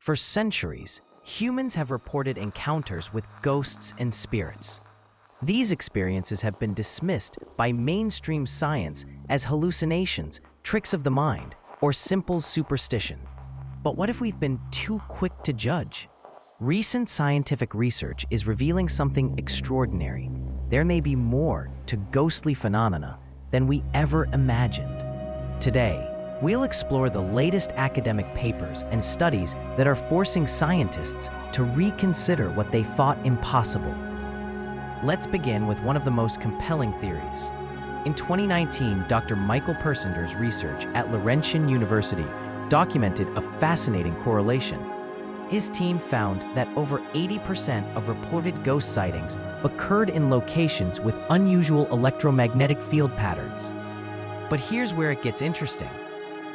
For centuries, humans have reported encounters with ghosts and spirits. These experiences have been dismissed by mainstream science as hallucinations, tricks of the mind, or simple superstition. But what if we've been too quick to judge? Recent scientific research is revealing something extraordinary. There may be more to ghostly phenomena than we ever imagined. Today, we'll explore the latest academic papers and studies that are forcing scientists to reconsider what they thought impossible. Let's begin with one of the most compelling theories. In 2019, Dr. Michael Persinger's research at Laurentian University documented a fascinating correlation. His team found that over 80% of reported ghost sightings occurred in locations with unusual electromagnetic field patterns. But here's where it gets interesting.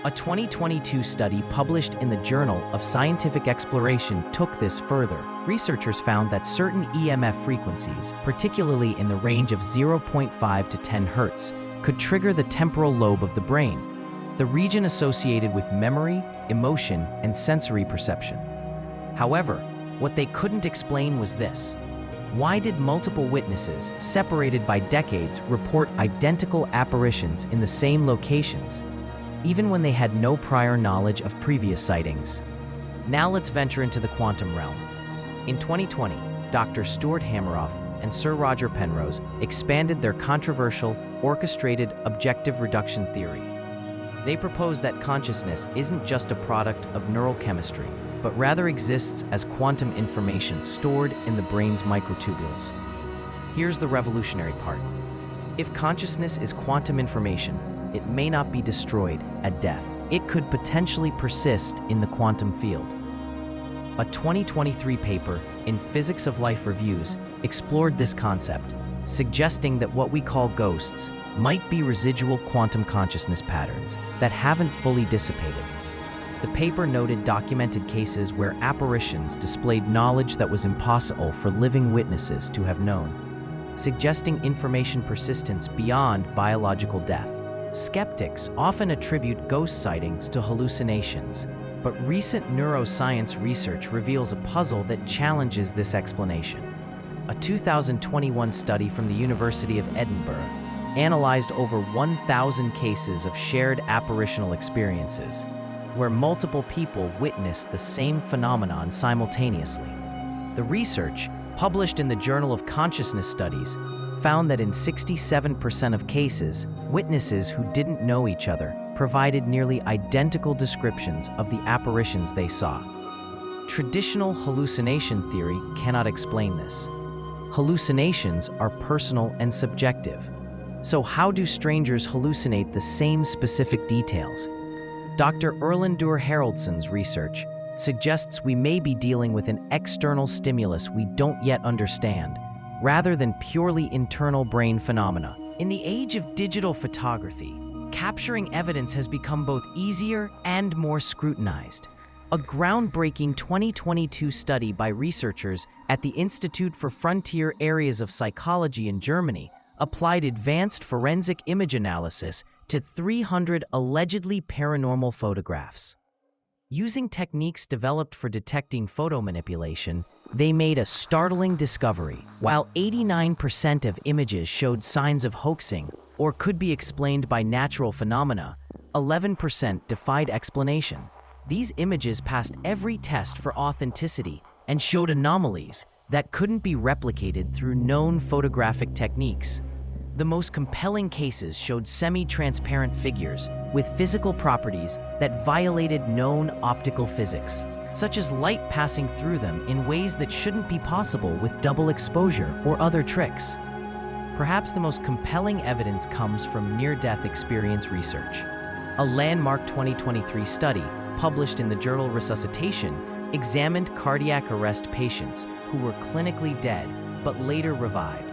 A 2022 study published in the Journal of Scientific Exploration took this further. Researchers found that certain EMF frequencies, particularly in the range of 0.5 to 10 Hz, could trigger the temporal lobe of the brain, the region associated with memory, emotion, and sensory perception. However, what they couldn't explain was this. Why did multiple witnesses, separated by decades, report identical apparitions in the same locations, even when they had no prior knowledge of previous sightings? Now let's venture into the quantum realm. In 2020, Dr. Stuart Hameroff and Sir Roger Penrose expanded their controversial, orchestrated objective reduction theory. They propose that consciousness isn't just a product of neurochemistry, but rather exists as quantum information stored in the brain's microtubules. Here's the revolutionary part. If consciousness is quantum information, it may not be destroyed at death. It could potentially persist in the quantum field. A 2023 paper in Physics of Life Reviews explored this concept, suggesting that what we call ghosts might be residual quantum consciousness patterns that haven't fully dissipated. The paper noted documented cases where apparitions displayed knowledge that was impossible for living witnesses to have known, suggesting information persistence beyond biological death. Skeptics often attribute ghost sightings to hallucinations, but recent neuroscience research reveals a puzzle that challenges this explanation. A 2021 study from the University of Edinburgh analyzed over 1,000 cases of shared apparitional experiences, where multiple people witnessed the same phenomenon simultaneously. The research, published in the Journal of Consciousness Studies, found that in 67% of cases, witnesses who didn't know each other provided nearly identical descriptions of the apparitions they saw. Traditional hallucination theory cannot explain this. Hallucinations are personal and subjective. So how do strangers hallucinate the same specific details? Dr. Erlendur Haraldsson's research suggests we may be dealing with an external stimulus we don't yet understand, rather than purely internal brain phenomena. In the age of digital photography, capturing evidence has become both easier and more scrutinized. A groundbreaking 2022 study by researchers at the Institute for Frontier Areas of Psychology in Germany applied advanced forensic image analysis to 300 allegedly paranormal photographs. Using techniques developed for detecting photo manipulation, they made a startling discovery. While 89% of images showed signs of hoaxing or could be explained by natural phenomena, 11% defied explanation. These images passed every test for authenticity and showed anomalies that couldn't be replicated through known photographic techniques. The most compelling cases showed semi-transparent figures with physical properties that violated known optical physics, such as light passing through them in ways that shouldn't be possible with double exposure or other tricks. Perhaps the most compelling evidence comes from near-death experience research. A landmark 2023 study, published in the journal Resuscitation, examined cardiac arrest patients who were clinically dead but later revived.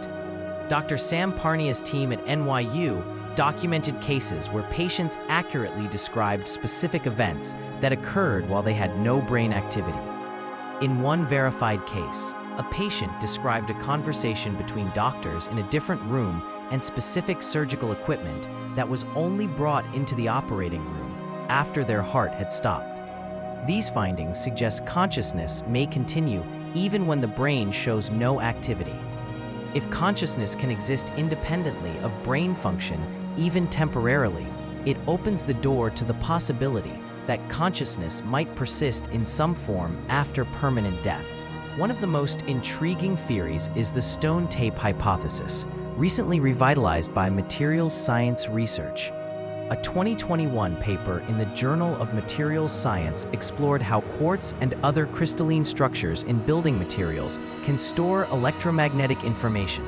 Dr. Sam Parnia's team at NYU documented cases where patients accurately described specific events that occurred while they had no brain activity. In one verified case, a patient described a conversation between doctors in a different room and specific surgical equipment that was only brought into the operating room after their heart had stopped. These findings suggest consciousness may continue even when the brain shows no activity. If consciousness can exist independently of brain function, even temporarily, it opens the door to the possibility that consciousness might persist in some form after permanent death. One of the most intriguing theories is the stone tape hypothesis, recently revitalized by materials science research. A 2021 paper in the Journal of Materials Science explored how quartz and other crystalline structures in building materials can store electromagnetic information.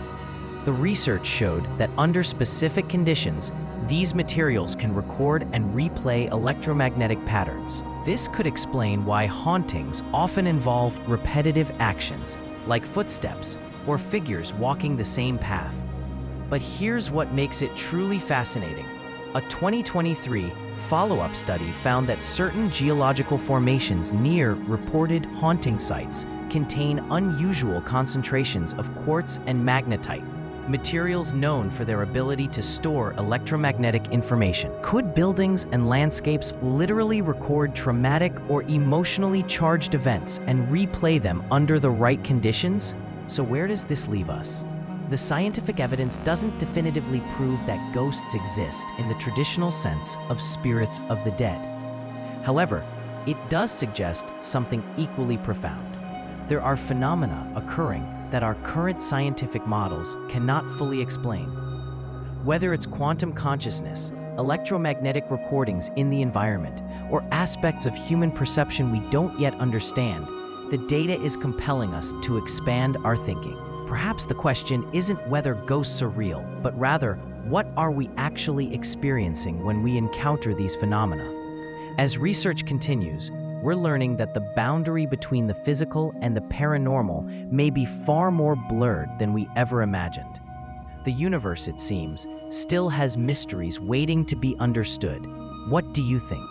The research showed that under specific conditions, these materials can record and replay electromagnetic patterns. This could explain why hauntings often involve repetitive actions, like footsteps or figures walking the same path. But here's what makes it truly fascinating. A 2023 follow-up study found that certain geological formations near reported haunting sites contain unusual concentrations of quartz and magnetite, materials known for their ability to store electromagnetic information. Could buildings and landscapes literally record traumatic or emotionally charged events and replay them under the right conditions? So where does this leave us? The scientific evidence doesn't definitively prove that ghosts exist in the traditional sense of spirits of the dead. However, it does suggest something equally profound. There are phenomena occurring that our current scientific models cannot fully explain. Whether it's quantum consciousness, electromagnetic recordings in the environment, or aspects of human perception we don't yet understand, the data is compelling us to expand our thinking. Perhaps the question isn't whether ghosts are real, but rather, what are we actually experiencing when we encounter these phenomena? As research continues, we're learning that the boundary between the physical and the paranormal may be far more blurred than we ever imagined. The universe, it seems, still has mysteries waiting to be understood. What do you think?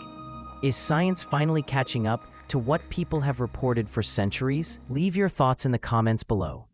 Is science finally catching up to what people have reported for centuries? Leave your thoughts in the comments below.